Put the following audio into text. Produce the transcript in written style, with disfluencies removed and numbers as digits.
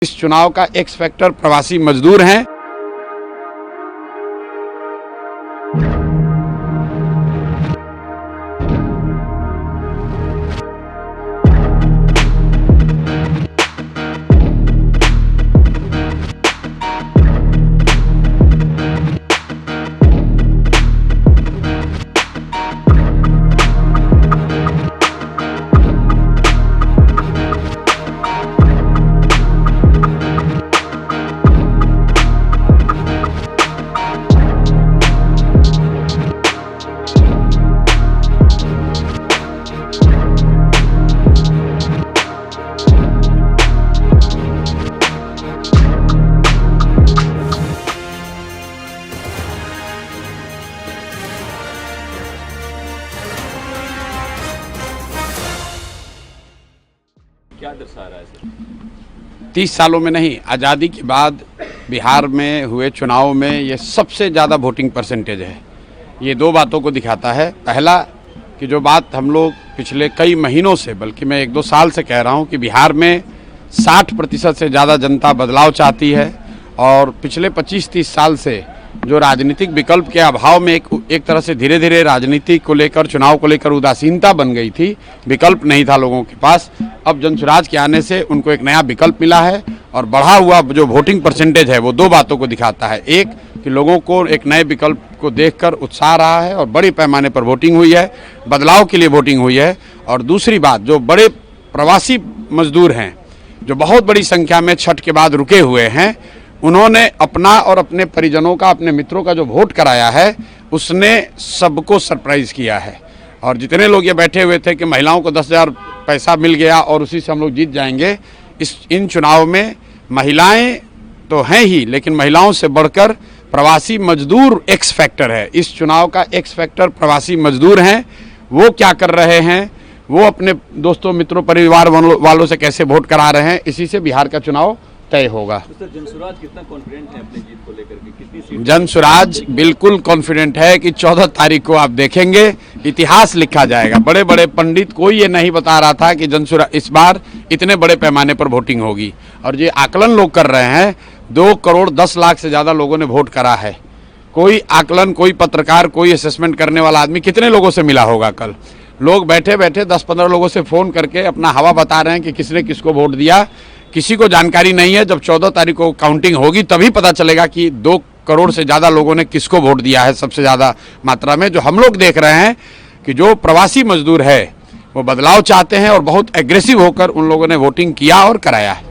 इस चुनाव का एक्स फैक्टर प्रवासी मजदूर हैं। क्या दर्शा रहा है सर? 30 सालों में नहीं, आज़ादी के बाद बिहार में हुए चुनाव में ये सबसे ज़्यादा वोटिंग परसेंटेज है। ये दो बातों को दिखाता है। पहला कि जो बात हम लोग पिछले कई महीनों से, बल्कि मैं 1-2 साल से कह रहा हूँ कि बिहार में 60% से ज़्यादा जनता बदलाव चाहती है और पिछले 25-30 साल से जो राजनीतिक विकल्प के अभाव में एक तरह से धीरे धीरे राजनीति को लेकर, चुनाव को लेकर उदासीनता बन गई थी, विकल्प नहीं था लोगों के पास। अब जनसुराज के आने से उनको एक नया विकल्प मिला है और बढ़ा हुआ जो वोटिंग परसेंटेज है वो दो बातों को दिखाता है। एक कि लोगों को एक नए विकल्प को देखकर उत्साह रहा है और बड़े पैमाने पर वोटिंग हुई है, बदलाव के लिए वोटिंग हुई है। और दूसरी बात, जो बड़े प्रवासी मजदूर हैं जो बहुत बड़ी संख्या में छठ के बाद रुके हुए हैं, उन्होंने अपना और अपने परिजनों का, अपने मित्रों का जो वोट कराया है उसने सबको सरप्राइज़ किया है। और जितने लोग ये बैठे हुए थे कि महिलाओं को 10,000 पैसा मिल गया और उसी से हम लोग जीत जाएंगे, इन चुनाव में महिलाएं तो हैं ही, लेकिन महिलाओं से बढ़कर प्रवासी मजदूर एक्स फैक्टर है। इस चुनाव का एक्स फैक्टर प्रवासी मजदूर हैं। वो क्या कर रहे हैं, वो अपने दोस्तों, मित्रों, परिवार वालों से कैसे वोट करा रहे हैं, इसी से बिहार का चुनाव तय होगा। तो सर, जनसुराज कितना कॉन्फिडेंट है अपनी जीत को लेकर के? कितनी सीट? जनसुराज बिल्कुल कॉन्फिडेंट है कि 14 तारीख को आप देखेंगे इतिहास लिखा जाएगा। बड़े बड़े पंडित, कोई ये नहीं बता रहा था कि जनसुराज इस बार इतने बड़े पैमाने पर वोटिंग होगी। और ये आकलन लोग कर रहे हैं, 2 करोड़ 10 लाख से ज़्यादा लोगों ने वोट करा है। कोई आकलन, कोई पत्रकार, कोई असेसमेंट करने वाला आदमी कितने लोगों से मिला होगा? कल लोग बैठे बैठे 10-15 लोगों से फ़ोन करके अपना हवा बता रहे हैं कि किसने किसको वोट दिया। किसी को जानकारी नहीं है। जब 14 तारीख को काउंटिंग होगी तभी पता चलेगा कि 2 करोड़ से ज़्यादा लोगों ने किसको वोट दिया है सबसे ज़्यादा मात्रा में। जो हम लोग देख रहे हैं कि जो प्रवासी मजदूर है वो बदलाव चाहते हैं और बहुत एग्रेसिव होकर उन लोगों ने वोटिंग किया और कराया है।